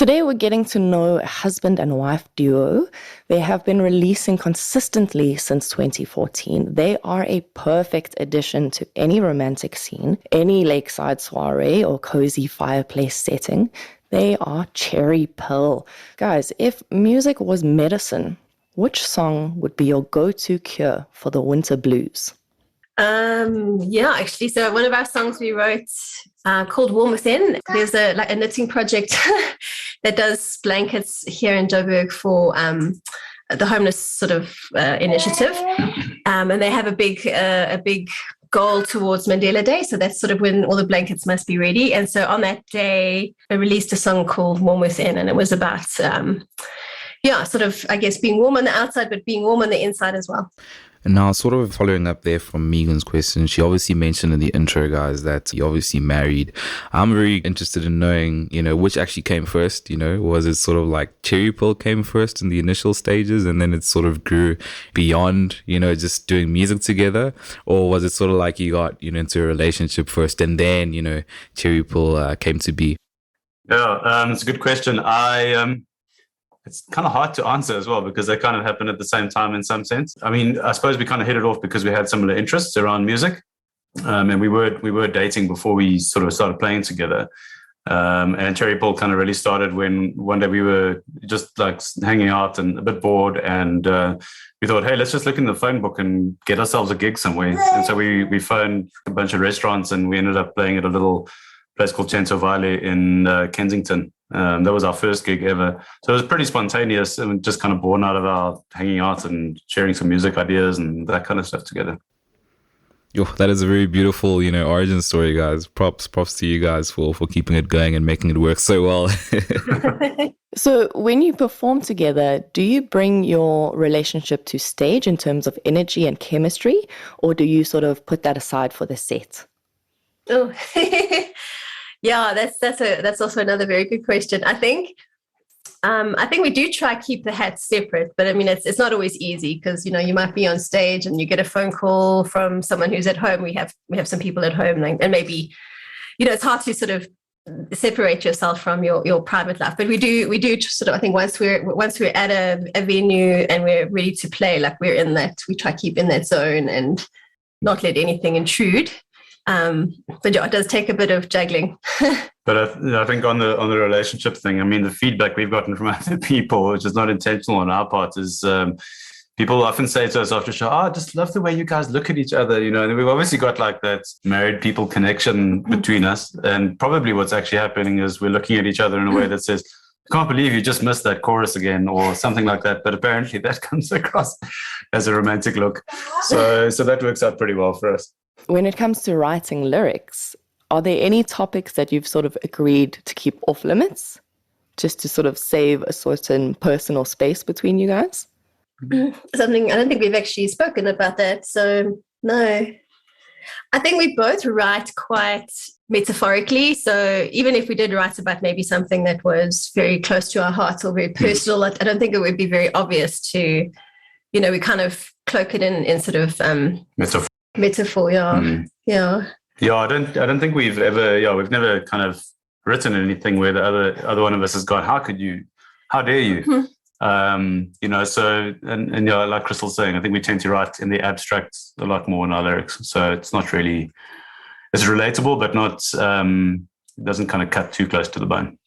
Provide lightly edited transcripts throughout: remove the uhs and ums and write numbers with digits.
Today we're getting to know a husband and wife duo. They have been releasing consistently since 2014. They are a perfect addition to any romantic scene, any lakeside soiree or cozy fireplace setting. They are Cherry Pill. Guys, if music was medicine, which song would be your go-to cure for the winter blues? Actually, so one of our songs we wrote called Warm Within. There's a knitting project that does blankets here in Joburg for the homeless sort of initiative, and they have a big goal towards Mandela Day. So that's sort of when all the blankets must be ready. And so on that day, I released a song called Warm Within, and it was about sort of, I guess, being warm on the outside, but being warm on the inside as well. And now, sort of following up there from Meagan's question, she obviously mentioned in the intro, guys, that you're obviously married. I'm very interested in knowing, which actually came first. Was it sort of like Cherry Pill came first in the initial stages and then it sort of grew beyond, just doing music together? Or was it sort of like you got, into a relationship first and then, Cherry Pill came to be? Yeah, it's a good question. It's kind of hard to answer as well because they kind of happened at the same time in some sense. I mean, I suppose we kind of hit it off because we had similar interests around music, and we were dating before we sort of started playing together. And Cherry Pill kind of really started when one day we were just like hanging out and a bit bored, and we thought, hey, let's just look in the phone book and get ourselves a gig somewhere. And so we phoned a bunch of restaurants, and we ended up playing at a little place called Cento Vale in Kensington. That was our first gig ever. So it was pretty spontaneous and just kind of born out of our hanging out and sharing some music ideas and that kind of stuff together. Yo, that is a very beautiful, origin story, guys. Props to you guys for keeping it going and making it work so well. So when you perform together, do you bring your relationship to stage in terms of energy and chemistry, or do you sort of put that aside for the set? Oh, yeah, that's also another very good question. I think we do try to keep the hats separate, but I mean it's not always easy because you might be on stage and you get a phone call from someone who's at home. We have some people at home, and maybe it's hard to sort of separate yourself from your private life. But we do sort of, I think once we're at a venue and we're ready to play, like we're in that, we try to keep in that zone and not let anything intrude. But yeah, it does take a bit of juggling. But I think on the relationship thing, I mean, the feedback we've gotten from other people, which is not intentional on our part, is people often say to us after show, I just love the way you guys look at each other, and we've obviously got like that married people connection between us. And probably what's actually happening is we're looking at each other in a way that says, I can't believe you just missed that chorus again or something like that. But apparently that comes across as a romantic look. So that works out pretty well for us. When it comes to writing lyrics, are there any topics that you've sort of agreed to keep off limits just to sort of save a certain personal space between you guys? Something, I don't think we've actually spoken about that. So no, I think we both write quite metaphorically. So even if we did write about maybe something that was very close to our hearts or very personal, I don't think it would be very obvious to, we kind of cloak it in sort of metaphor, yeah. Yeah, I don't think we've never kind of written anything where the other one of us has gone, how dare you? So and like Crystal's saying, I think we tend to write in the abstract a lot more in our lyrics. So it's not really, it's relatable, but not doesn't kind of cut too close to the bone.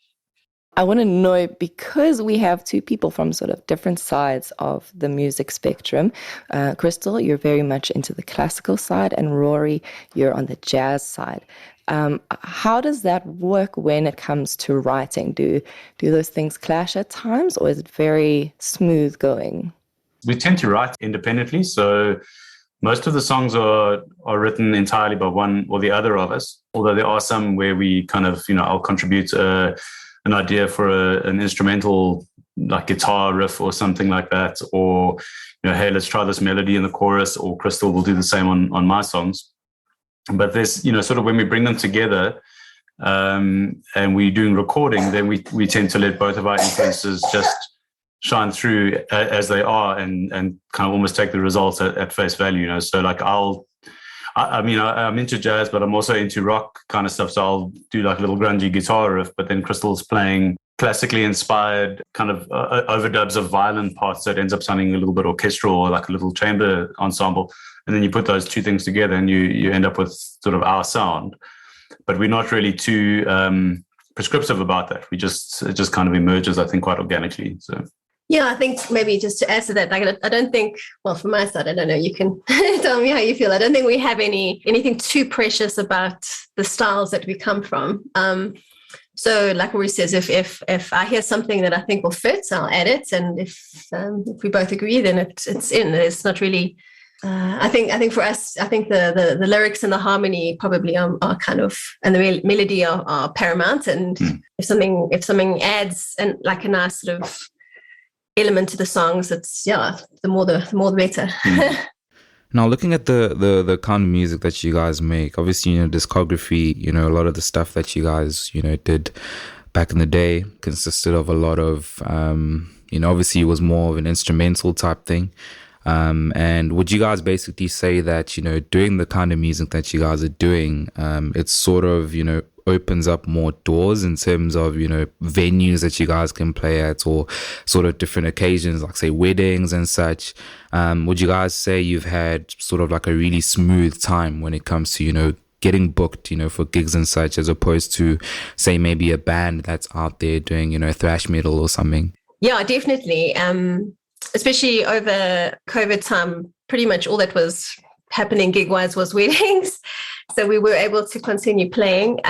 I want to know, because we have two people from sort of different sides of the music spectrum. Crystal, you're very much into the classical side, and Rory, you're on the jazz side. How does that work when it comes to writing? Do those things clash at times, or is it very smooth going? We tend to write independently, so most of the songs are written entirely by one or the other of us, although there are some where we kind of, I'll contribute an idea for an instrumental like guitar riff or something like that, or hey, let's try this melody in the chorus, or Crystal will do the same on my songs. But there's sort of when we bring them together and we're doing recording, then we tend to let both of our influences just shine through as they are and kind of almost take the results at face value. So like I'm into jazz, but I'm also into rock kind of stuff. So I'll do like a little grungy guitar riff, but then Crystal's playing classically inspired kind of overdubs of violin parts that ends up sounding a little bit orchestral or like a little chamber ensemble. And then you put those two things together and you end up with sort of our sound. But we're not really too prescriptive about that. It just kind of emerges, I think, quite organically. So. Yeah, I think maybe just to add to that, like I don't think, well, from my side, I don't know, you can tell me how you feel. I don't think we have anything too precious about the styles that we come from. So like Rory says, if I hear something that I think will fit, I'll add it. And if we both agree, then it's in. It's not really, I think for us, I think the lyrics and the harmony probably are kind of, and the melody are paramount. And if something adds and like a nice sort of element to the songs, it's the more the better. Now, looking at the kind of music that you guys make, obviously, discography, a lot of the stuff that you guys, did back in the day consisted of a lot of, obviously it was more of an instrumental type thing. And would you guys basically say that, doing the kind of music that you guys are doing, it's sort of, opens up more doors in terms of, venues that you guys can play at, or sort of different occasions, like say weddings and such? Would you guys say you've had sort of like a really smooth time when it comes to, getting booked, for gigs and such, as opposed to say maybe a band that's out there doing, thrash metal or something? Yeah, definitely. Especially over COVID time, pretty much all that was happening gig-wise was weddings. So we were able to continue playing.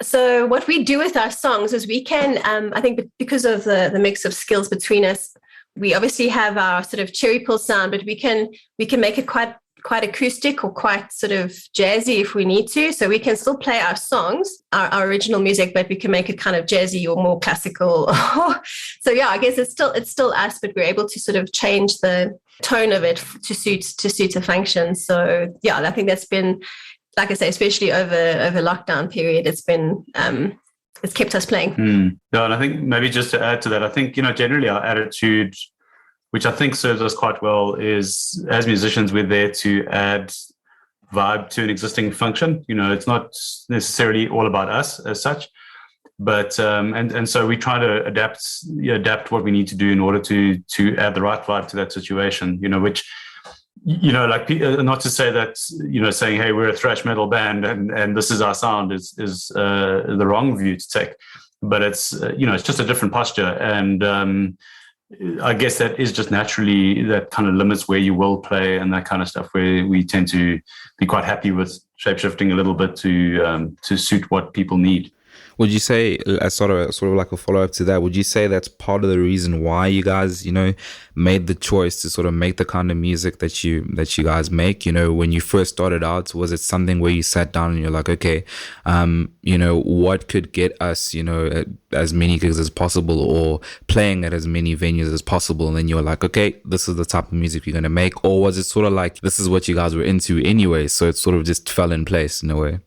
So what we do with our songs is we can, I think because of the mix of skills between us, we obviously have our sort of cherry pill sound, but we can make it quite acoustic or quite sort of jazzy if we need to. So we can still play our songs, our original music, but we can make it kind of jazzy or more classical. So yeah, I guess it's still us, but we're able to sort of change the tone of it to suit a function. So yeah, I think that's been, like I say, especially over lockdown period, it's been it's kept us playing. No, and I think maybe just to add to that, I think generally our attitude, which I think serves us quite well, is as musicians, we're there to add vibe to an existing function. It's not necessarily all about us as such, but and so we try to adapt what we need to do in order to add the right vibe to that situation. Which like not to say that saying, hey, we're a thrash metal band and this is our sound is the wrong view to take, but it's it's just a different posture. And I guess that is just naturally that kind of limits where you will play and that kind of stuff, where we tend to be quite happy with shape-shifting a little bit to suit what people need. Would you say, as sort of like a follow-up to that, would you say that's part of the reason why you guys, made the choice to sort of make the kind of music that you guys make? When you first started out, was it something where you sat down and you're like, okay, what could get us, as many gigs as possible, or playing at as many venues as possible? And then you're like, okay, this is the type of music you're going to make. Or was it sort of like, this is what you guys were into anyway, so it sort of just fell in place in a way?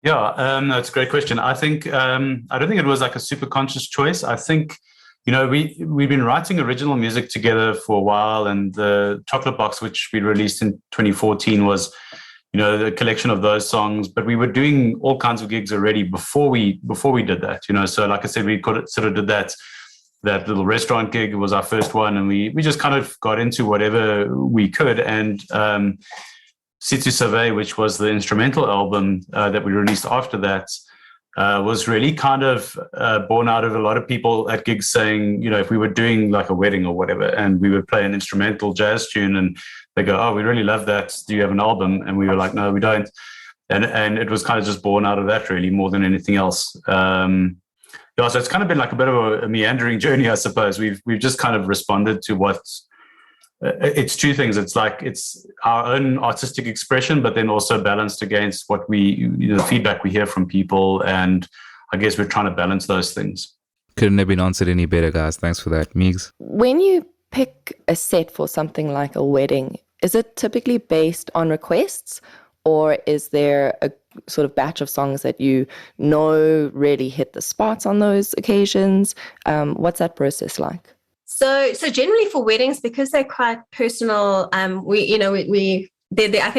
Yeah, that's a great question. I think I don't think it was like a super conscious choice. I think we've been writing original music together for a while, and the Chocolate Box, which we released in 2014, was the collection of those songs. But we were doing all kinds of gigs already before we did that. So like I said, we sort of did that little restaurant gig was our first one, and we just kind of got into whatever we could. And Situ Save, which was the instrumental album that we released after that, was really kind of born out of a lot of people at gigs saying, if we were doing like a wedding or whatever, and we would play an instrumental jazz tune, and they go, oh, we really love that. Do you have an album? And we were like, no, we don't. And it was kind of just born out of that, really, more than anything else. So it's kind of been like a bit of a meandering journey, I suppose. We've just kind of responded to what. It's two things. It's like it's our own artistic expression, but then also balanced against what the feedback we hear from people. And I guess we're trying to balance those things. Couldn't have been answered any better, guys. Thanks for that, Meags. When you pick a set for something like a wedding, is it typically based on requests, or is there a sort of batch of songs that really hit the spots on those occasions? What's that process like? So generally for weddings, because they're quite personal, I think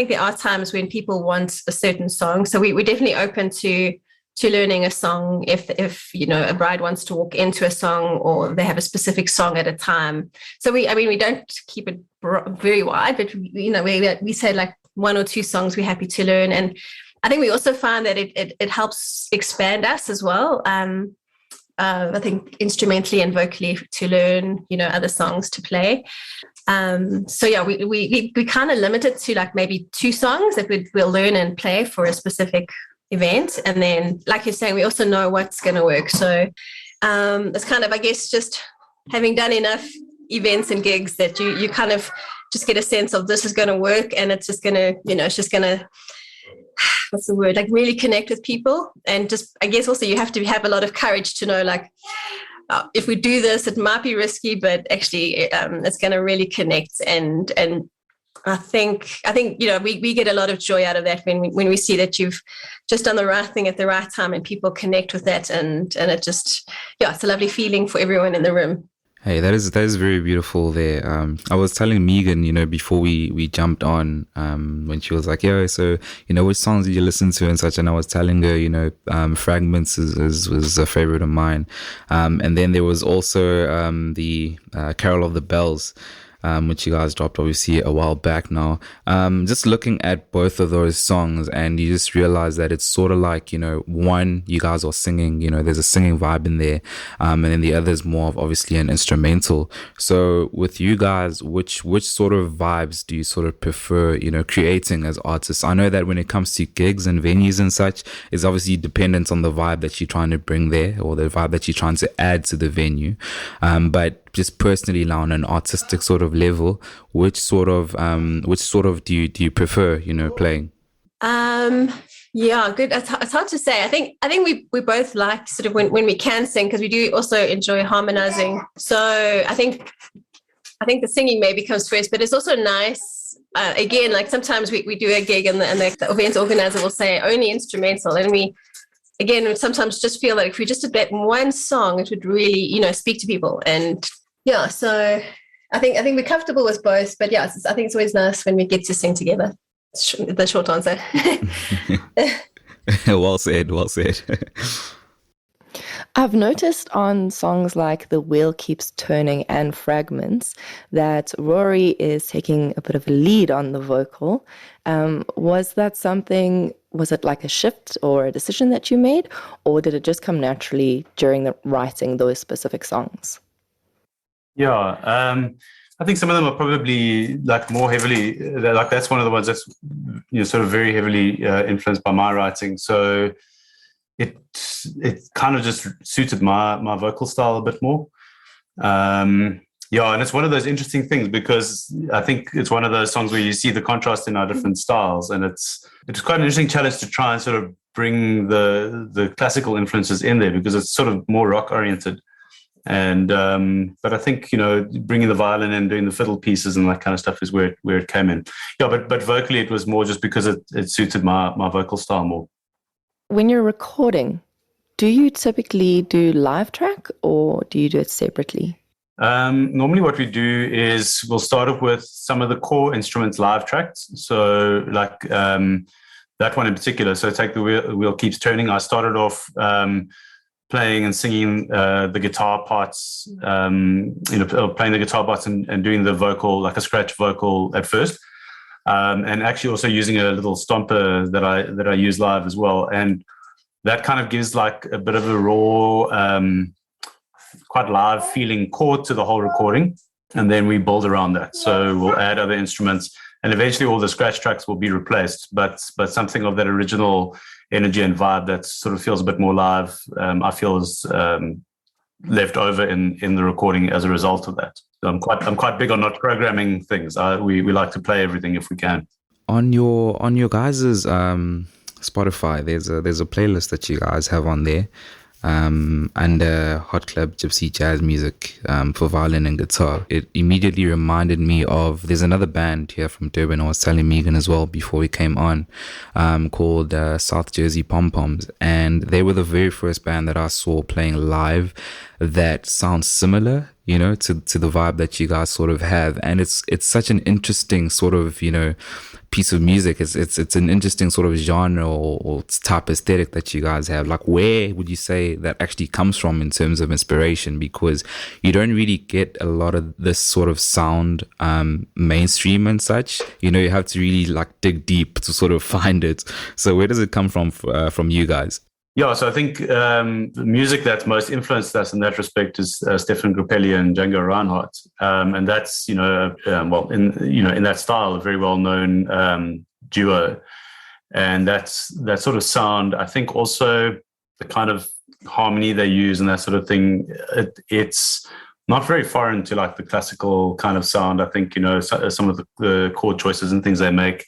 there are times when people want a certain song. So we're definitely open to to learning a song if a bride wants to walk into a song or they have a specific song at a time. So we don't keep it very wide, but we say like 1 or 2 songs we're happy to learn. And I think we also find that it helps expand us as well. I think instrumentally and vocally to learn other songs to play. So yeah, we kind of limit it to like maybe 2 songs that we'll learn and play for a specific event, and then like you're saying, we also know what's going to work. So it's kind of, I guess, just having done enough events and gigs that you kind of just get a sense of this is going to work, and it's just going to what's the word, like really connect with people. And just, I guess also you have to have a lot of courage to know like if we do this, it might be risky, but actually it's going to really connect. And I think we get a lot of joy out of that when we see that you've just done the right thing at the right time and people connect with that, and it just, it's a lovely feeling for everyone in the room. Hey, that is very beautiful there. I was telling Meagan, before we jumped on, when she was like, yo, so, which songs did you listen to and such? And I was telling her, Fragments was a favorite of mine. And then there was also the Carol of the Bells, which you guys dropped obviously a while back now. Just looking at both of those songs, and you just realize that it's sort of like, one, you guys are singing, there's a singing vibe in there, and then the other is more of obviously an instrumental. So with you guys, which sort of vibes do you sort of prefer, creating as artists? I know that when it comes to gigs and venues and such, it's obviously dependent on the vibe that you're trying to bring there, or the vibe that you're trying to add to the venue. But just personally now on an artistic sort of level, which sort of do you prefer, playing? Yeah, good. It's hard to say. I think we both like sort of when we can sing, because we do also enjoy harmonizing. So I think the singing maybe comes first, but it's also nice. Again, like sometimes we do a gig and the event organizer will say only instrumental, and we sometimes just feel that if we just did that one song, it would really, speak to people. And yeah, so I think we're comfortable with both, but yeah, I think it's always nice when we get to sing together. The short answer. Well said. I've noticed on songs like The Wheel Keeps Turning and Fragments that Rory is taking a bit of a lead on the vocal. Was it like a shift or a decision that you made, or did it just come naturally during the writing those specific songs? Yeah, I think some of them are probably like more heavily, like that's one of the ones that's sort of very heavily influenced by my writing. So it kind of just suited my vocal style a bit more. And it's one of those interesting things, because I think it's one of those songs where you see the contrast in our different styles, and it's quite an interesting challenge to try and sort of bring the classical influences in there, because it's sort of more rock oriented. And but I think bringing the violin and doing the fiddle pieces and that kind of stuff is where it came in. But vocally it was more just because it suited my vocal style more. When you're recording, do you typically do live track or do you do it separately? Normally what we do is we'll start off with some of the core instruments live tracked. So like that one in particular. So take The Wheel Keeps Turning. I started off playing and singing the guitar parts, playing the guitar parts and doing the vocal, like a scratch vocal at first. And actually also using a little stomper that I use live as well. And that kind of gives like a bit of a raw, quite live feeling chord to the whole recording. And then we build around that. So we'll add other instruments, and eventually all the scratch tracks will be replaced, but something of that original energy and vibe that sort of feels a bit more live, I feel is left over in the recording as a result of that. So I'm quite big on not programming things. We like to play everything if we can. On your guys's Spotify, there's a playlist that you guys have on there, under Hot Club Gypsy Jazz Music, for violin and guitar. It immediately reminded me of, there's another band here from Durban, I was telling Meagan as well before we came on, called South Jersey Pom Poms, and they were the very first band that I saw playing live that sound similar, you know, to the vibe that you guys sort of have. And it's such an interesting sort of, you know, piece of music. It's an interesting sort of genre or type aesthetic that you guys have. Like, where would you say that actually comes from in terms of inspiration? Because you don't really get a lot of this sort of sound mainstream and such. You know, you have to really like dig deep to sort of find it. So where does it come from you guys? Yeah, so I think the music that's most influenced us in that respect is Stefan Grappelli and Django Reinhardt, and that's in that style, a very well known duo, and that sort of sound. I think also the kind of harmony they use and that sort of thing. It's not very foreign to like the classical kind of sound. I think, you know, some of the chord choices and things they make.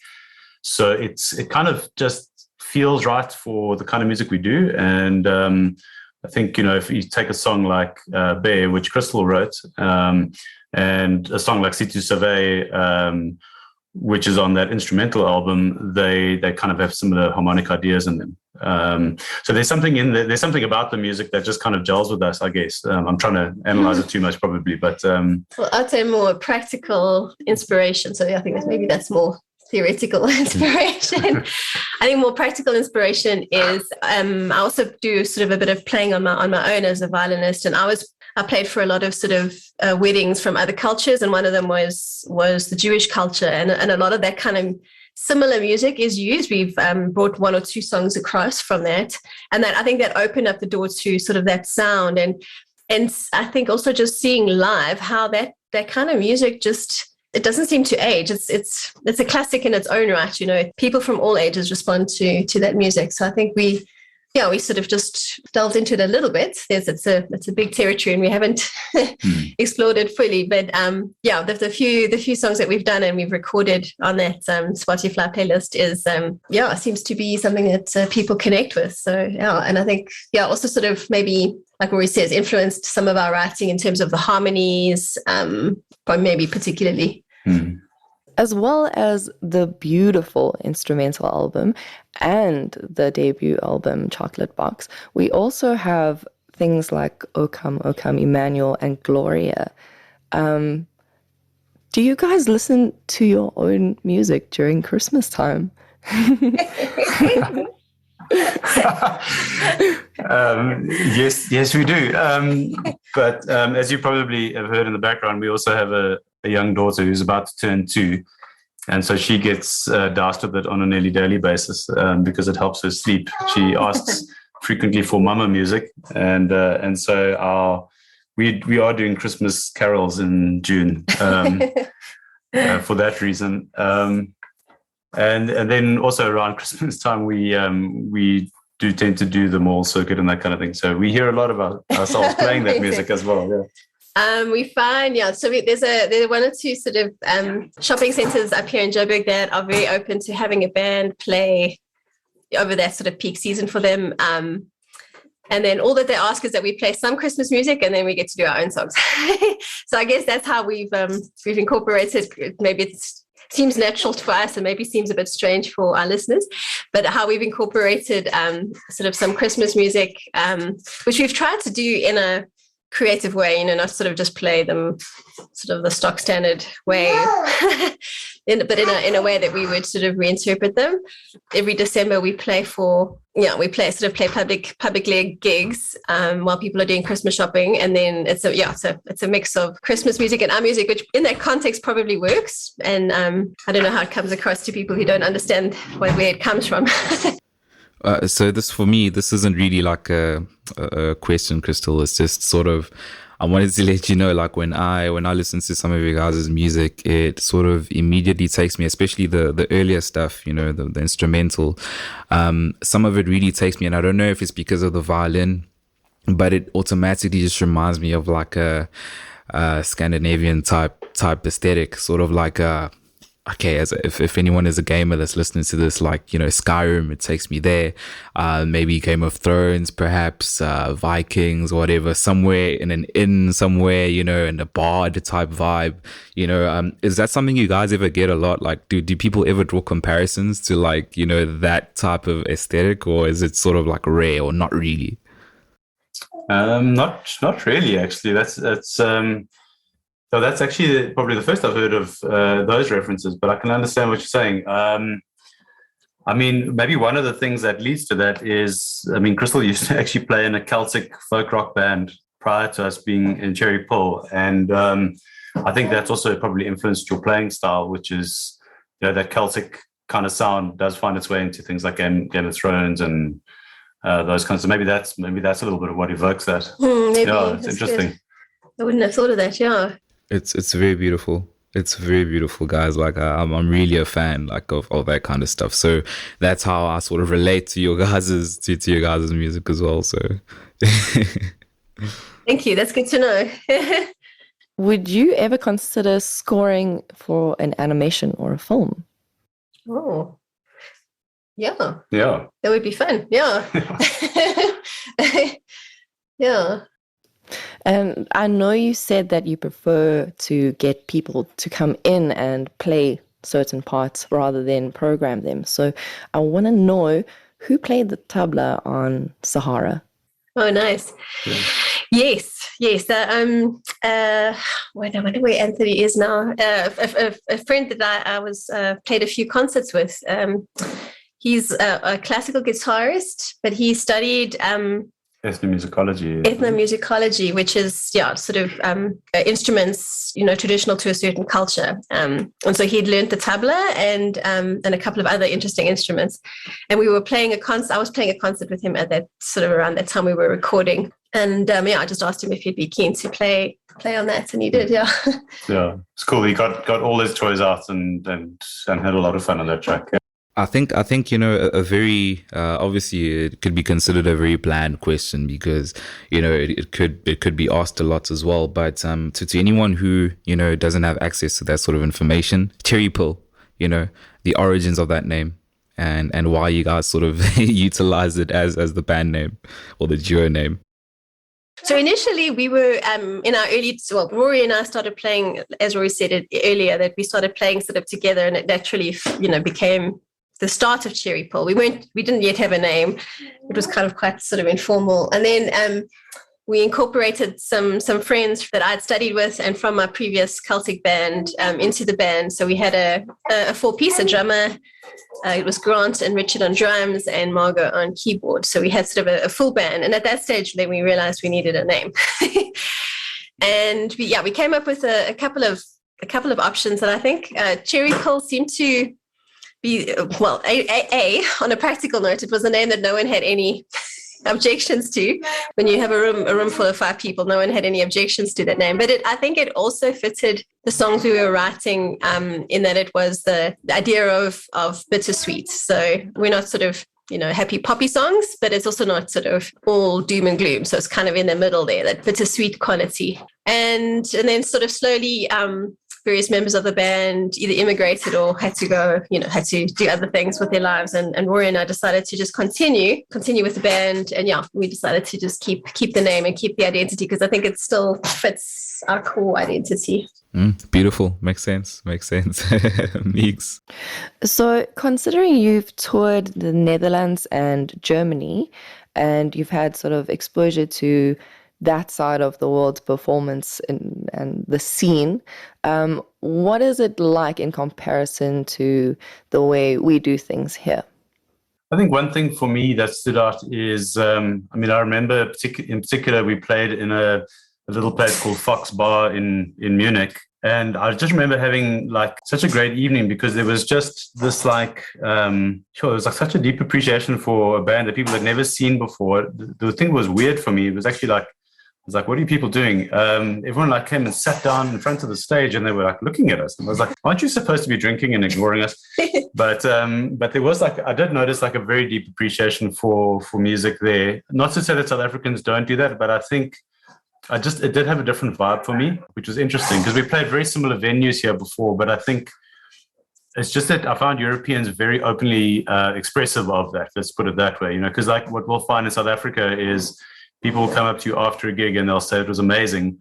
So it kind of just feels right for the kind of music we do. And I think, you know, if you take a song like Bear, which Crystal wrote, and a song like Si Tu Savais, which is on that instrumental album, they kind of have similar harmonic ideas in them. So there's something in there, there's something about the music that just kind of gels with us, I guess. I'm trying to analyze it too much probably, but well, I'd say more practical inspiration. So I think maybe that's more theoretical inspiration. I think more practical inspiration is I also do sort of a bit of playing on my own as a violinist, and I played for a lot of sort of weddings from other cultures, and one of them was the Jewish culture, and a lot of that kind of similar music is used. We've brought one or two songs across from that, and that I think that opened up the door to sort of that sound, and I think also just seeing live how that kind of music just, it doesn't seem to age. It's a classic in its own right. You know, people from all ages respond to that music. So I think we sort of just delved into it a little bit. It's a big territory, and we haven't explored it fully. But the few songs that we've done and we've recorded on that Spotify playlist is seems to be something that people connect with. So and I think also sort of maybe, like Rory says, influenced some of our writing in terms of the harmonies, but maybe particularly. As well as the beautiful instrumental album and the debut album, Chocolate Box, we also have things like O Come, Emmanuel, and Gloria. Do you guys listen to your own music during Christmas time? Yes, we do. But as you probably have heard in the background, we also have a young daughter who's about to turn 2. And so she gets doused with it on a nearly daily basis because it helps her sleep. She asks frequently for mama music. And so we are doing Christmas carols in June for that reason. And then also around Christmas time, we do tend to do the mall circuit and that kind of thing. So we hear a lot about ourselves playing that music as well. Yeah. We find, so there's one or two sort of shopping centres up here in Joburg that are very open to having a band play over that sort of peak season for them. And then all that they ask is that we play some Christmas music, and then we get to do our own songs. So I guess that's how we've incorporated. Maybe it seems natural for us, and maybe seems a bit strange for our listeners, but how we've incorporated sort of some Christmas music, which we've tried to do in a creative way, you know, not sort of just play them sort of the stock standard way, but in a way that we would sort of reinterpret them. Every December we play public gigs while people are doing Christmas shopping, and then it's a mix of Christmas music and our music, which in that context probably works. And I don't know how it comes across to people who don't understand where it comes from. So this isn't really like a question, Crystal. It's just sort of, I wanted to let you know, like when I listen to some of your guys' music, it sort of immediately takes me, especially the earlier stuff, you know, the instrumental. Some of it really takes me, and I don't know if it's because of the violin, but it automatically just reminds me of like a Scandinavian type aesthetic, sort of like okay, if anyone is a gamer that's listening to this, like, you know, Skyrim, it takes me there. Maybe Game of Thrones, perhaps, Vikings, whatever, somewhere in an inn somewhere, you know, in a bard type vibe, you know. Is that something you guys ever get a lot? Like, do people ever draw comparisons to, like, you know, that type of aesthetic, or is it sort of like rare or not really? Not really, actually. So that's actually probably the first I've heard of those references, but I can understand what you're saying. I mean, maybe one of the things that leads to that is, I mean, Crystal used to actually play in a Celtic folk rock band prior to us being in Cherry Pull. And I think that's also probably influenced your playing style, which is, that Celtic kind of sound does find its way into things like Game of Thrones and those kinds. So maybe that's a little bit of what evokes that. Maybe Yeah, it's interesting. Good. I wouldn't have thought of that. Yeah. It's very beautiful. It's very beautiful, guys. Like I'm really a fan like of that kind of stuff. So that's how I sort of relate to your guys's to your guys's music as well. So thank you. That's good to know. Would you ever consider scoring for an animation or a film? Oh, yeah. Yeah. That would be fun. Yeah. Yeah. And I know you said that you prefer to get people to come in and play certain parts rather than program them. So I want to know who played the tabla on Sahara. Oh, nice. Yeah. Yes. I wonder where Anthony is now. A friend that I was played a few concerts with. He's a classical guitarist, but he studied ethnomusicology, which is sort of instruments, traditional to a certain culture. And so he'd learned the tabla and a couple of other interesting instruments. And we were playing a concert. I was playing a concert with him at that sort of around that time we were recording. And I just asked him if he'd be keen to play on that, and he did. Yeah. Yeah, it's cool. He got all his toys out and had a lot of fun on that track. Yeah. I think a very obviously it could be considered a very bland question because it could be asked a lot as well. But to anyone who doesn't have access to that sort of information, Cherry Pill, the origins of that name and why you guys sort of utilize it as the band name or the duo name. So initially we were in our Rory and I started playing, as Rory said it earlier, that we started playing sort of together, and it naturally became the start of Cherry Pill. We didn't yet have a name. It was kind of quite sort of informal. And then we incorporated some friends that I'd studied with and from my previous Celtic band into the band. So we had a four-piece, a drummer. It was Grant and Richard on drums and Margot on keyboard. So we had sort of a full band. And at that stage, then we realized we needed a name. And we came up with a couple of options. And I think Cherry Pill seemed to be, well, on a practical note, it was a name that no one had any objections to. When you have a room full of 5 people, no one had any objections to that name. But I think it also fitted the songs we were writing in that it was the idea of bittersweet. So we're not sort of happy poppy songs, but it's also not sort of all doom and gloom. So it's kind of in the middle there, that bittersweet quality. And then sort of slowly various members of the band either immigrated or had to do other things with their lives. And Rory and I decided to just continue with the band. And we decided to just keep the name and keep the identity, because I think it still fits our core identity. Beautiful. Makes sense. Meeks. So considering you've toured the Netherlands and Germany, and you've had sort of exposure to that side of the world's performance and the scene, what is it like in comparison to the way we do things here? I think one thing for me that stood out is, I remember in particular, we played in a little place called Fox Bar in Munich. And I just remember having like such a great evening, because there was just this it was like such a deep appreciation for a band that people had never seen before. The thing that was weird for me, it was actually like, I was like, what are you people doing? Everyone came and sat down in front of the stage, and they were looking at us. And I was like, aren't you supposed to be drinking and ignoring us? But there was I did notice a very deep appreciation for music there. Not to say that South Africans don't do that, but I think it did have a different vibe for me, which was interesting, because we played very similar venues here before. But I think it's just that I found Europeans very openly expressive of that. Let's put it that way, because what we'll find in South Africa is people will come up to you after a gig and they'll say it was amazing,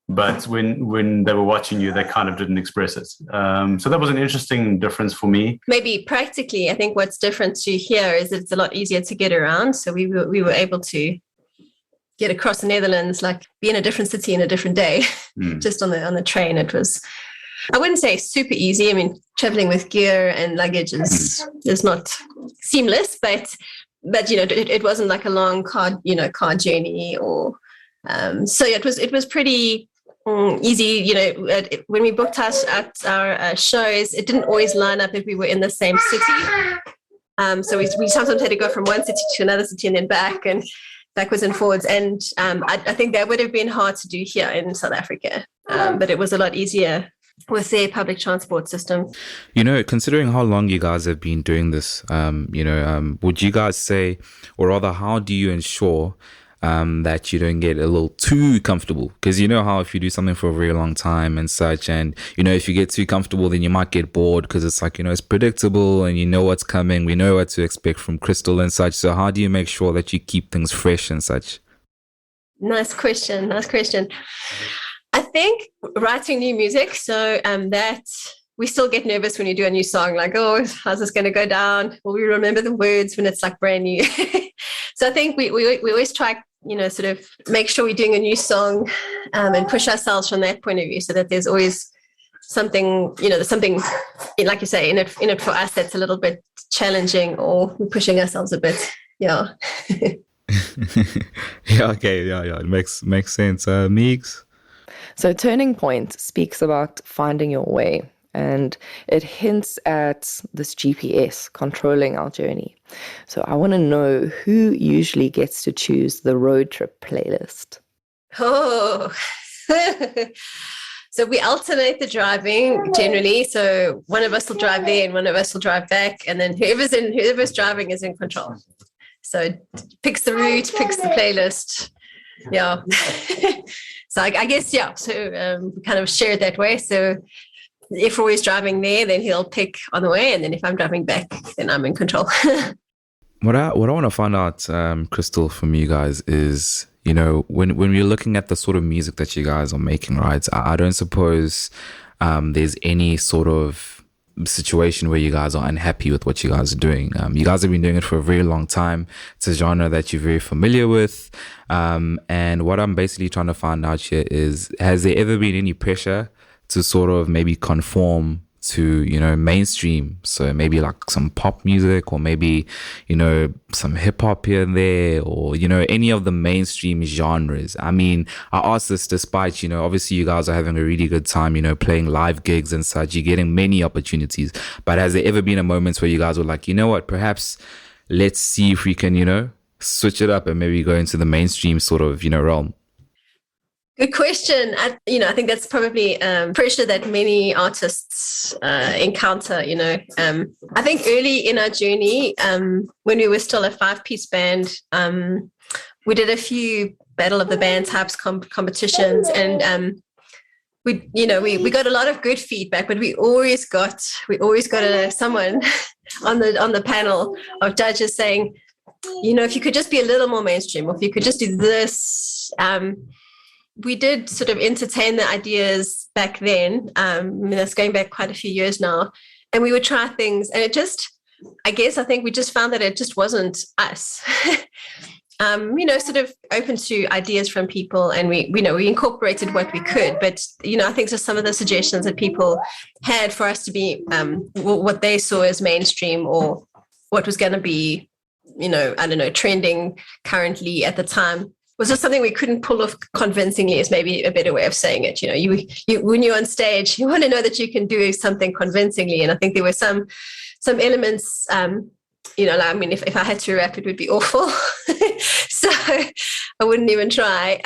but when they were watching you, they kind of didn't express it. So that was an interesting difference for me. Maybe practically, I think what's different to here is it's a lot easier to get around. So we were able to get across the Netherlands, like be in a different city in a different day, just on the train. It was, I wouldn't say super easy. I mean, traveling with gear and luggage is not seamless, but it wasn't like a long car journey or so it was pretty easy. When we booked our shows, it didn't always line up if we were in the same city. So we sometimes had to go from one city to another city and then backwards and forwards. And I think that would have been hard to do here in South Africa, but it was a lot easier with their public transport system. Considering how long you guys have been doing this, would you guys say, or rather, how do you ensure that you don't get a little too comfortable? Because you know how if you do something for a very long time and such, and if you get too comfortable, then you might get bored because it's like, it's predictable and you know what's coming. We know what to expect from Crystal and such. So how do you make sure that you keep things fresh and such? Nice question. I think writing new music, so that we still get nervous when you do a new song, like, oh, how's this going to go down? Will we remember the words when it's like brand new? So I think we always try, sort of make sure we're doing a new song and push ourselves from that point of view, so that there's always something, there's something, like you say, in it for us that's a little bit challenging, or we're pushing ourselves a bit. Yeah. Yeah. Okay. Yeah. It makes sense. Meegs? So Turning Point speaks about finding your way, and it hints at this GPS controlling our journey. So I want to know who usually gets to choose the road trip playlist. Oh, so we alternate the driving generally. So one of us will drive there and one of us will drive back, and then whoever's driving is in control. So picks the route, picks the playlist. Yeah. So I guess, yeah. So we kind of share it that way. So if Roy's driving there, then he'll pick on the way, and then if I'm driving back, then I'm in control. What I want to find out, Crystal, from you guys is, when we're looking at the sort of music that you guys are making, right? I don't suppose there's any sort of situation where you guys are unhappy with what you guys are doing. You guys have been doing it for a very long time. It's a genre that you're very familiar with. And what I'm basically trying to find out here is, has there ever been any pressure to sort of maybe conform to, mainstream? So maybe like some pop music, or maybe, some hip hop here and there, or, any of the mainstream genres. I mean, I ask this despite, obviously you guys are having a really good time, playing live gigs and such. You're getting many opportunities. But has there ever been a moment where you guys were like, what, perhaps let's see if we can, switch it up and maybe go into the mainstream sort of, realm? Good question. I think that's probably pressure that many artists encounter. I think early in our journey, when we were still a 5-piece band, we did a few Battle of the Band types competitions, and we got a lot of good feedback, but we always got someone on the panel of judges saying, if you could just be a little more mainstream, or if you could just do this. We did sort of entertain the ideas back then. That's going back quite a few years now. And we would try things, and I think we just found that it just wasn't us. Sort of open to ideas from people, and we incorporated what we could. But, I think just some of the suggestions that people had for us to be what they saw as mainstream, or what was going to be, trending currently at the time, was just something we couldn't pull off convincingly, is maybe a better way of saying it. You when you're on stage, you want to know that you can do something convincingly. And I think there were some elements, if I had to rap, it would be awful. So I wouldn't even try.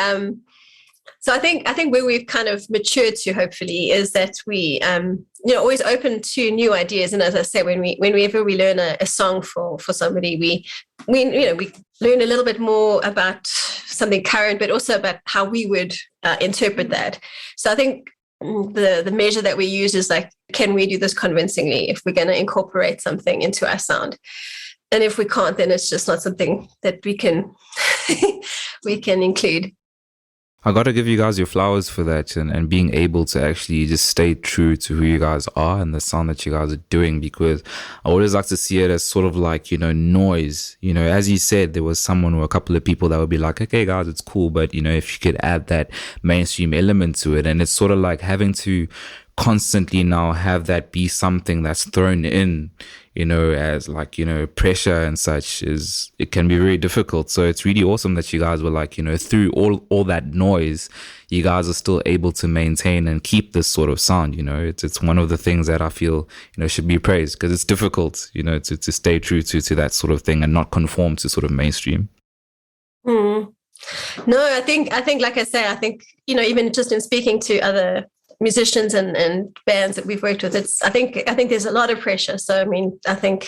So I think where we've kind of matured to, hopefully, is that we, always open to new ideas. And as I say, whenever we learn a song for somebody, we learn a little bit more about something current, but also about how we would interpret that. So I think the measure that we use is like, can we do this convincingly if we're going to incorporate something into our sound? And if we can't, then it's just not something that we can include. I got to give you guys your flowers for that, and being able to actually just stay true to who you guys are and the sound that you guys are doing, because I always like to see it as sort of like, noise. As you said, there was someone or a couple of people that would be like, okay, guys, it's cool, but, if you could add that mainstream element to it, and it's sort of like having to constantly now have that be something that's thrown in, as like, pressure and such, it can be very difficult. So it's really awesome that you guys were like, through all that noise, you guys are still able to maintain and keep this sort of sound. It's one of the things that I feel, should be praised, because it's difficult, to stay true to that sort of thing and not conform to sort of mainstream. No, I think, like I say, I think, even just in speaking to other musicians and bands that we've worked with, I think there's a lot of pressure. So I mean, I think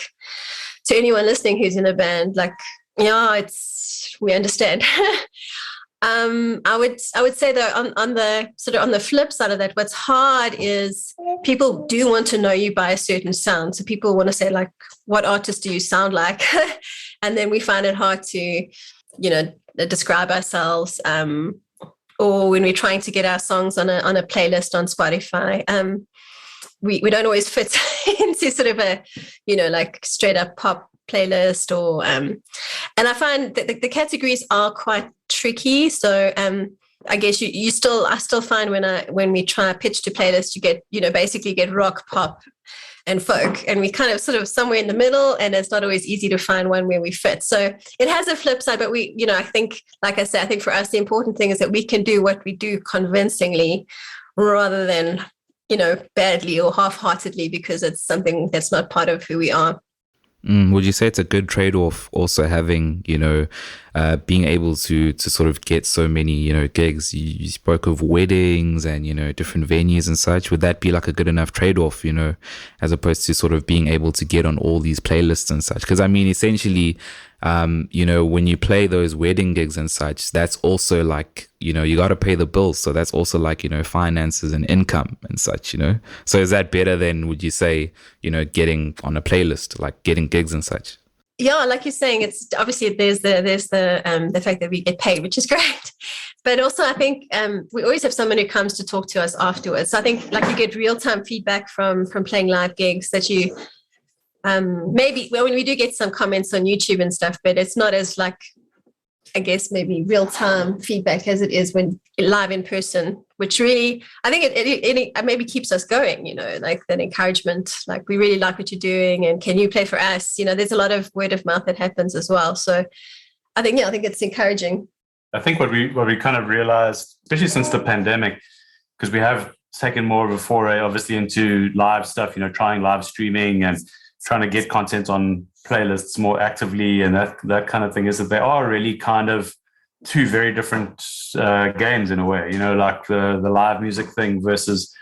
to anyone listening who's in a band, like, we understand. I would say though, on the flip side of that, what's hard is people do want to know you by a certain sound. So people want to say, like, what artist do you sound like? And then we find it hard to describe ourselves, or when we're trying to get our songs on a playlist on Spotify, we don't always fit into sort of a, like straight up pop playlist, or and I find that the categories are quite tricky. So I guess I still find when we try to pitch to playlists, you get, basically get rock, pop, and folk, and we kind of sort of somewhere in the middle, and it's not always easy to find one where we fit. So it has a flip side, but I think, like I said, I think for us the important thing is that we can do what we do convincingly, rather than badly or half-heartedly, because it's something that's not part of who we are. Would you say it's a good trade-off also having, being able to sort of get so many, gigs? You spoke of weddings and, different venues and such. Would that be like a good enough trade-off, as opposed to sort of being able to get on all these playlists and such? Because I mean, essentially, when you play those wedding gigs and such, that's also like, you got to pay the bills. So that's also like, finances and income and such, So is that better than, would you say, getting on a playlist, like getting gigs and such? Yeah, like you're saying, it's obviously there's the fact that we get paid, which is great. But also I think we always have someone who comes to talk to us afterwards. So I think like you get real-time feedback from playing live gigs that you maybe, when we do get some comments on YouTube and stuff, but it's not as like, I guess, maybe real-time feedback as it is when live in person, which really, I think it maybe keeps us going, like that encouragement, like we really like what you're doing and can you play for us? There's a lot of word of mouth that happens as well. So I think it's encouraging. I think what we kind of realized, especially since the pandemic, because we have taken more of a foray obviously into live stuff, trying live streaming and trying to get content on playlists more actively and that kind of thing, is that they are really kind of two very different games in a way, like the live music thing versus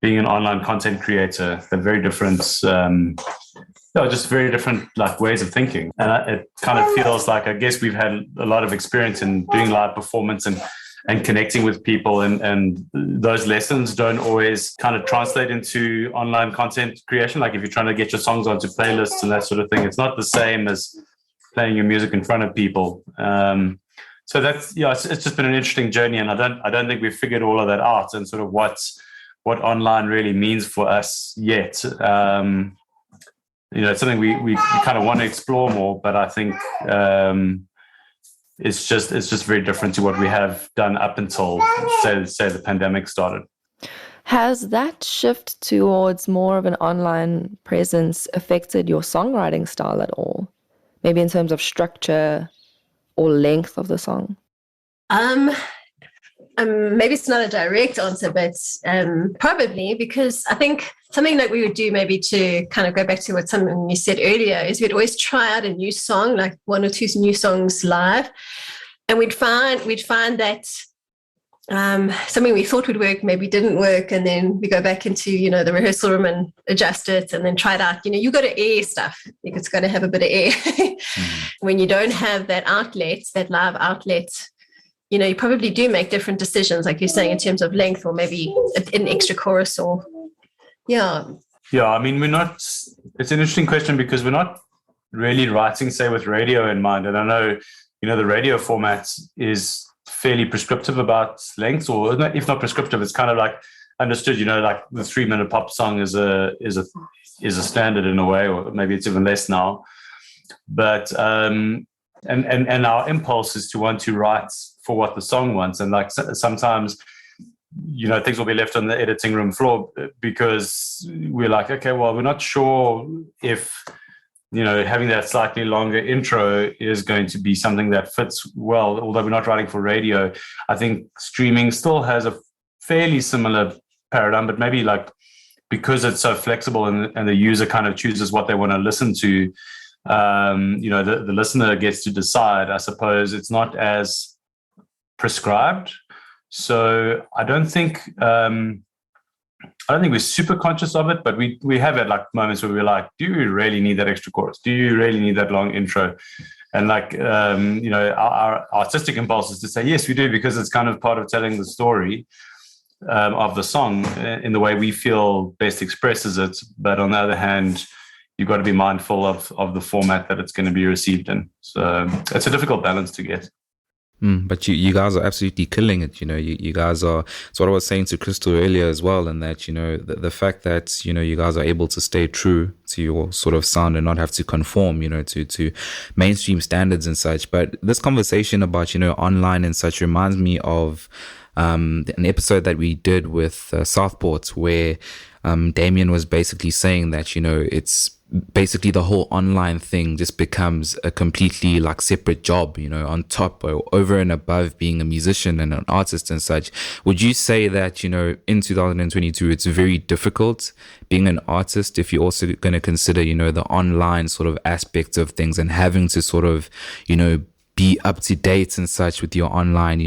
being an online content creator. They're very different, just very different like ways of thinking. And it kind of feels like, I guess we've had a lot of experience in doing live performance and connecting with people, and those lessons don't always kind of translate into online content creation. Like if you're trying to get your songs onto playlists and that sort of thing, it's not the same as playing your music in front of people. So that's, it's just been an interesting journey, and I don't think we've figured all of that out and sort of what online really means for us yet. It's something we kind of want to explore more, but I think it's just very different to what we have done up until say the pandemic started. Has that shift towards more of an online presence affected your songwriting style at all? Maybe in terms of structure or length of the song? Maybe it's not a direct answer, but probably, because I think something that we would do, maybe to kind of go back to something you said earlier, is we'd always try out a new song, like one or two new songs live, and we'd find that something we thought would work maybe didn't work, and then we go back into the rehearsal room and adjust it, and then try it out. You got to air stuff. It's got to have a bit of air. When you don't have that outlet, that live outlet, you probably do make different decisions, like you're saying, in terms of length, or maybe an extra chorus, or yeah. I mean, it's an interesting question, because we're not really writing, say, with radio in mind. And I know, the radio format is fairly prescriptive about lengths, or if not prescriptive, it's kind of like understood, like the 3-minute pop song is a standard in a way, or maybe it's even less now. But and our impulse is to want to write for what the song wants, and like sometimes things will be left on the editing room floor because we're like, okay, well, we're not sure if having that slightly longer intro is going to be something that fits well. Although we're not writing for radio, I think streaming still has a fairly similar paradigm, but maybe like because it's so flexible and the user kind of chooses what they want to listen to, the listener gets to decide. I suppose it's not as prescribed. So I don't think we're super conscious of it, but we have had like moments where we're like, do you really need that extra chorus? Do you really need that long intro? And like, our artistic impulse is to say, yes, we do, because it's kind of part of telling the story of the song in the way we feel best expresses it. But on the other hand, you've got to be mindful of the format that it's going to be received in. So it's a difficult balance to get. But you guys are absolutely killing it. You guys are. It's what I was saying to Crystal earlier as well, and that the fact that you guys are able to stay true to your sort of sound and not have to conform to mainstream standards and such. But this conversation about online and such reminds me of an episode that we did with Southport, where Damien was basically saying that it's basically the whole online thing just becomes a completely like separate job, on top or over and above being a musician and an artist and such. Would you say that, in 2022, it's very difficult being an artist if you're also going to consider, the online sort of aspects of things and having to sort of, be up to date and such with your online,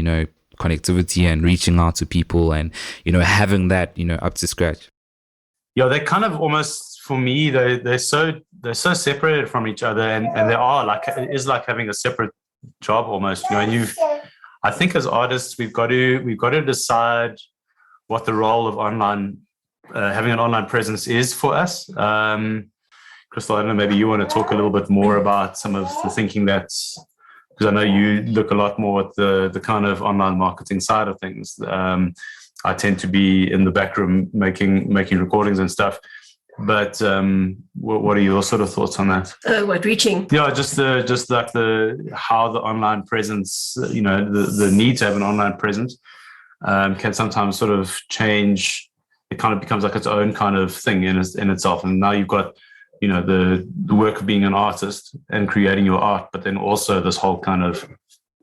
connectivity and reaching out to people and, having that, up to scratch? Yeah, they kind of almost, for me, they're so separated from each other, and they are like, it is like having a separate job almost. And I think as artists we've got to decide what the role of having an online presence is for us. Crystal, I don't know, maybe you want to talk a little bit more about some of the thinking because I know you look a lot more at the kind of online marketing side of things. I tend to be in the back room making recordings and stuff. But what are your sort of thoughts on that? What reaching? Yeah, just like how the online presence, the need to have an online presence can sometimes sort of change. It kind of becomes like its own kind of thing in itself. And now you've got, the work of being an artist and creating your art, but then also this whole kind of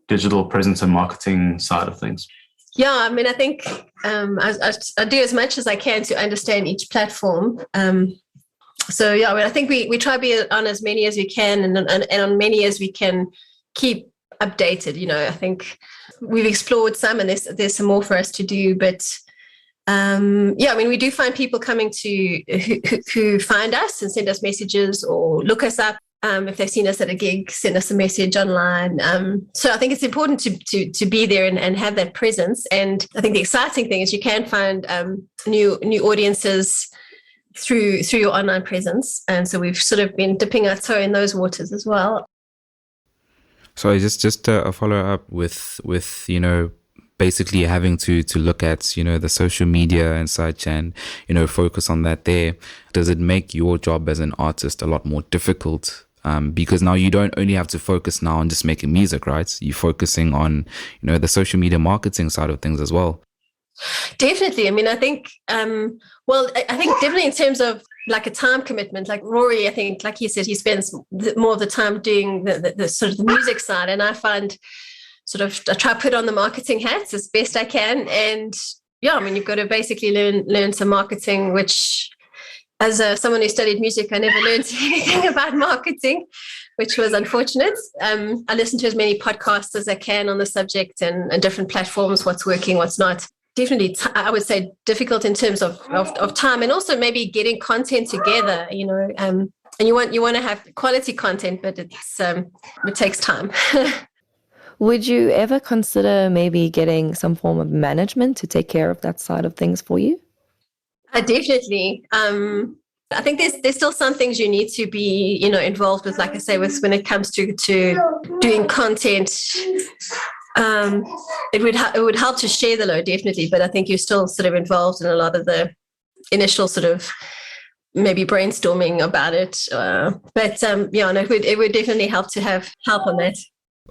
digital presence and marketing side of things. Yeah, I mean, I think I do as much as I can to understand each platform. So yeah, I mean, I think we try to be on as many as we can and on many as we can keep updated. I think we've explored some, and there's some more for us to do. But I mean, we do find people coming who find us and send us messages or look us up. If they've seen us at a gig, send us a message online. So I think it's important to be there and have that presence. And I think the exciting thing is you can find new audiences through your online presence. And so we've sort of been dipping our toe in those waters as well. So just a follow up with basically having to look at the social media and such and focus on that there. Does it make your job as an artist a lot more difficult? Because now you don't only have to focus now on just making music, right? You're focusing on, the social media marketing side of things as well. Definitely. I mean, I think, I think definitely in terms of like a time commitment, like Rory, I think, like he said, he spends more of the time doing the sort of the music side. And I find I try to put on the marketing hats as best I can. And yeah, I mean, you've got to basically learn some marketing, which as someone who studied music, I never learned anything about marketing, which was unfortunate. I listen to as many podcasts as I can on the subject and different platforms, what's working, what's not. Definitely, I would say difficult in terms of time, and also maybe getting content together, and you want to have quality content, but it takes time. Would you ever consider maybe getting some form of management to take care of that side of things for you? Definitely. I think there's still some things you need to be, involved with, like I say, when it comes to doing content. it would help to share the load, definitely, but I think you're still sort of involved in a lot of the initial sort of maybe brainstorming about it. But yeah, no, it would definitely help to have help on that.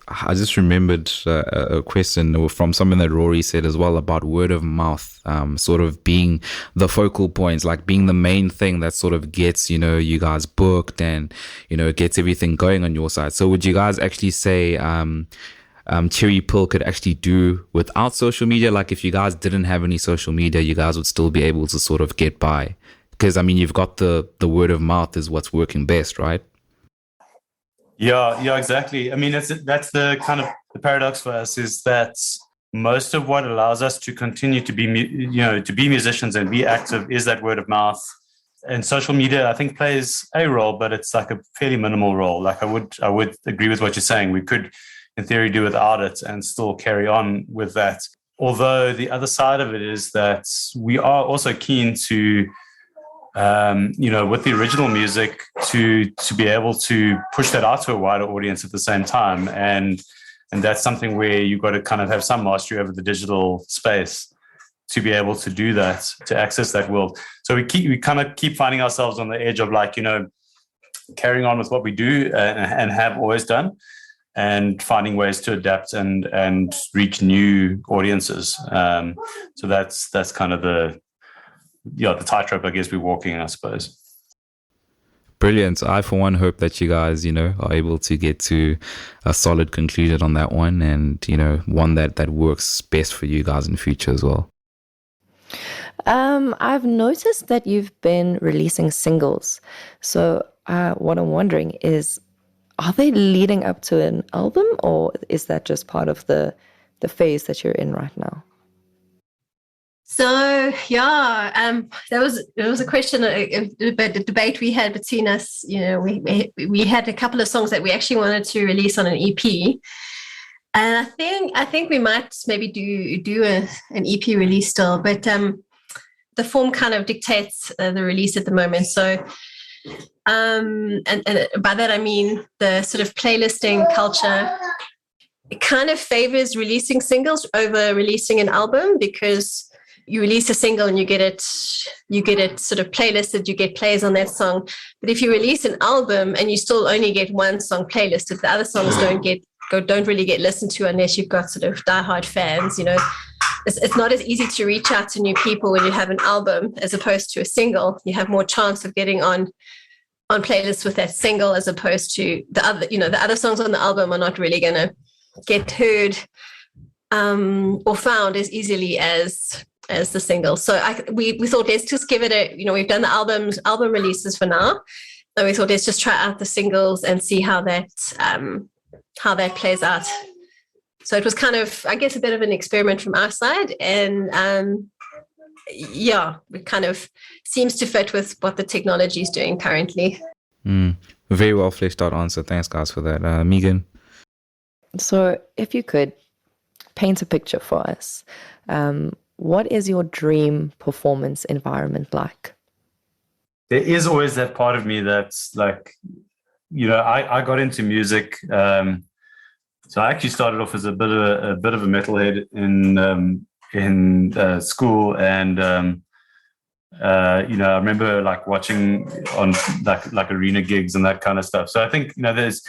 I just remembered a question from something that Rory said as well about word of mouth, sort of being the focal points, like being the main thing that sort of gets, you guys booked and, gets everything going on your side. So would you guys actually say Cherry Pill could actually do without social media? Like if you guys didn't have any social media, you guys would still be able to sort of get by? Because, I mean, you've got the word of mouth is what's working best, right? Yeah, exactly. I mean, that's the kind of the paradox for us, is that most of what allows us to continue to be, to be musicians and be active is that word of mouth. And social media, I think, plays a role, but it's like a fairly minimal role. Like I would agree with what you're saying. We could, in theory, do without it and still carry on with that. Although the other side of it is that we are also keen to, with the original music, to be able to push that out to a wider audience at the same time. And that's something where you've got to kind of have some mastery over the digital space to be able to do that, to access that world. So we kind of keep finding ourselves on the edge of carrying on with what we do and have always done, and finding ways to adapt and reach new audiences. So that's kind of the tightrope, I guess, we're walking, I suppose. Brilliant. I, for one, hope that you guys, are able to get to a solid conclusion on that one, and, one that works best for you guys in the future as well. I've noticed that you've been releasing singles. So what I'm wondering is, are they leading up to an album, or is that just part of the phase that you're in right now? So yeah, there was a question, a debate we had between us. We had a couple of songs that we actually wanted to release on an EP, and I think we might maybe do an EP release still, but the form kind of dictates the release at the moment. So and by that I mean the sort of playlisting culture. It kind of favors releasing singles over releasing an album, because you release a single and you get it sort of playlisted, you get plays on that song. But if you release an album and you still only get one song playlisted, the other songs don't really get listened to unless you've got sort of diehard fans. It's not as easy to reach out to new people when you have an album as opposed to a single. You have more chance of getting on playlists with that single, as opposed to the other songs on the album are not really going to get heard or found as easily as the single. So we thought, let's just give it we've done the album releases for now, and we thought, let's just try out the singles and see how that plays out. So it was kind of, I guess, a bit of an experiment from our side, and it kind of seems to fit with what the technology is doing currently. Very well fleshed out answer. Thanks, guys, for that. Meagan? So if you could paint a picture for us, what is your dream performance environment like? There is always that part of me that's like, I got into music. So I actually started off as a bit of a metalhead in school, and I remember like watching on like arena gigs and that kind of stuff. So I think there's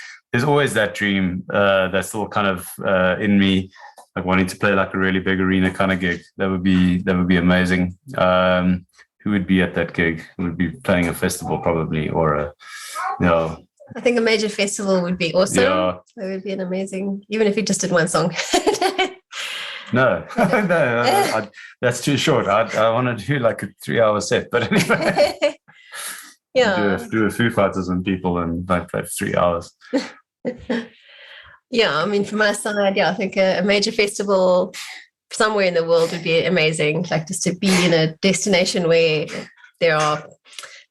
always that dream that's still kind of in me, like wanting to play like a really big arena kind of gig. That would be amazing. Who would be at that gig? Who would be playing a festival probably, or I think a major festival would be awesome. Yeah. It would be an amazing, even if you just did one song. No, that's too short. I want to do like a 3-hour set, but anyway. Yeah. Do a Foo Fighters and people and like play for 3 hours. Yeah, I mean, from my side, I think a major festival somewhere in the world would be amazing. Like just to be in a destination where there are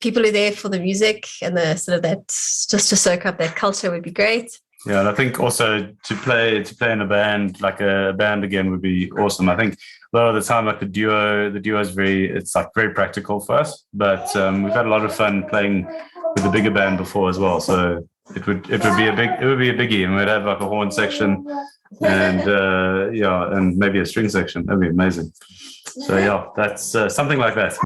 people who are there for the music and the sort of that, just to soak up that culture would be great. Yeah, and I think also to play in a band, like a band again, would be awesome. I think a lot of the time, like the duo is very practical for us. But we've had a lot of fun playing with a bigger band before as well. So it would be a biggie, and we'd have like a horn section, and and maybe a string section. That'd be amazing. So yeah, that's something like that.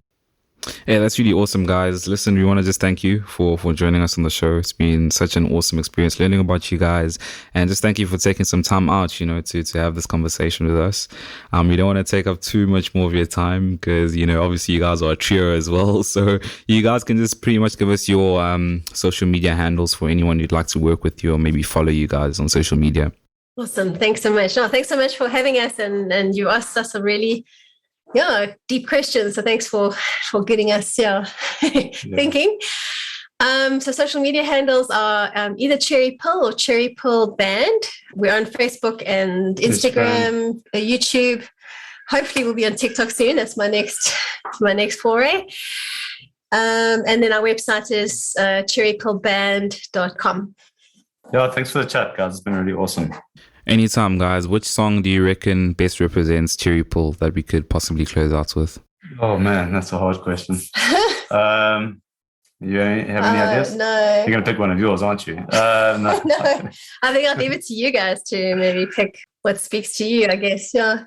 Yeah, that's really awesome, guys. Listen, we want to just thank you for joining us on the show. It's been such an awesome experience learning about you guys, and just thank you for taking some time out, to have this conversation with us. We don't want to take up too much more of your time because, obviously you guys are a trio as well. So you guys can just pretty much give us your social media handles for anyone you'd like to work with you or maybe follow you guys on social media. Awesome. Thanks so much. No, thanks so much for having us, and you asked us a really deep questions. So thanks for getting us thinking. So social media handles are either Cherry Pill or Cherry Pill Band. We're on Facebook and Instagram, YouTube. Hopefully we'll be on TikTok soon. That's my next foray. And then our website is cherrypillband.com. Yeah, thanks for the chat, guys. It's been really awesome. Anytime, guys. Which song do you reckon best represents Cherry Pill that we could possibly close out with? Oh man, that's a hard question. You have any ideas? No. You're going to pick one of yours, aren't you? No. No. I think I'll leave it to you guys to maybe pick what speaks to you, I guess. Yeah.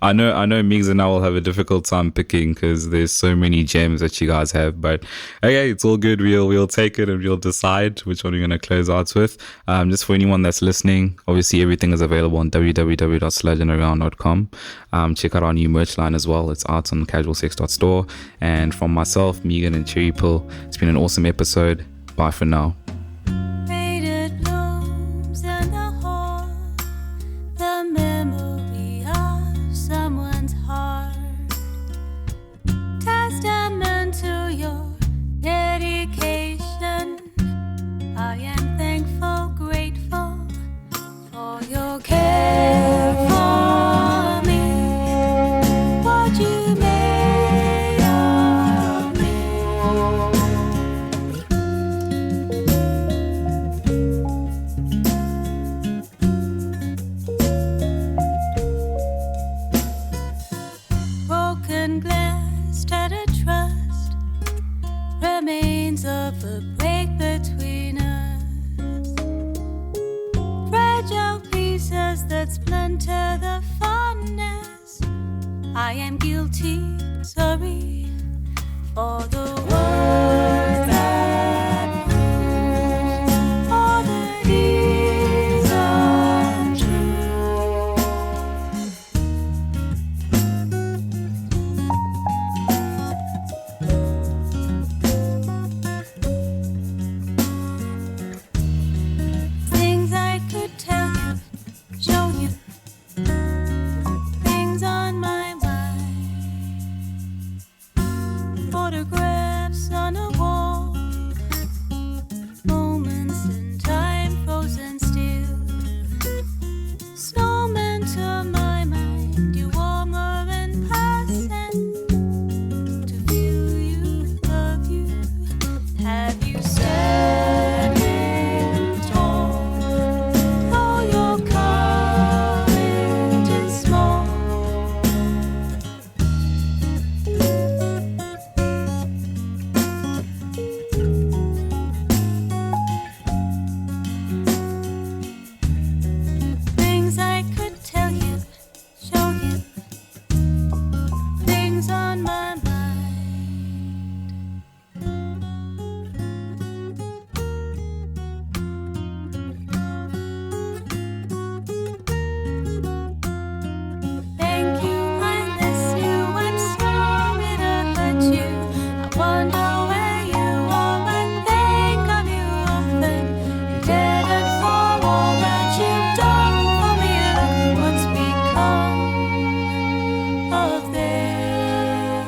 I know Meagan and I will have a difficult time picking because there's so many gems that you guys have, but okay, it's all good. We'll take it and we'll decide which one we're going to close out with. Just for anyone that's listening, obviously everything is available on www.sludgeandaround.com. Check out our new merch line as well. It's out on casualsex.store. And from myself, Meagan, and Cherry Pill, it's been an awesome episode. Bye for now. I am thankful, grateful for your care for me, what you made of me. Broken glass, shattered trust, remains of a break between us. Fragile pieces that splinter the fondness. I am guilty, sorry for the words that bruise, all the deeds things I could tell you, show you, things on my mind, photographs on a wall, moments in time frozen still, snowmen to my mind, you warmer in passing, to feel you, love you, have you standing tall, though your courage is small. Things I could tell you, show you, things on my mind. Thank you, I miss you, I'm sorry to hurt you. I wonder where you are, I think of you often. Indebted for all that you've done for me, look what's become of this.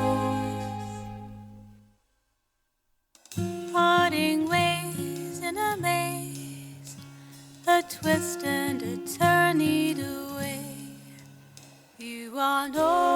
Parting ways in a maze, a twist and a turn either way. You are no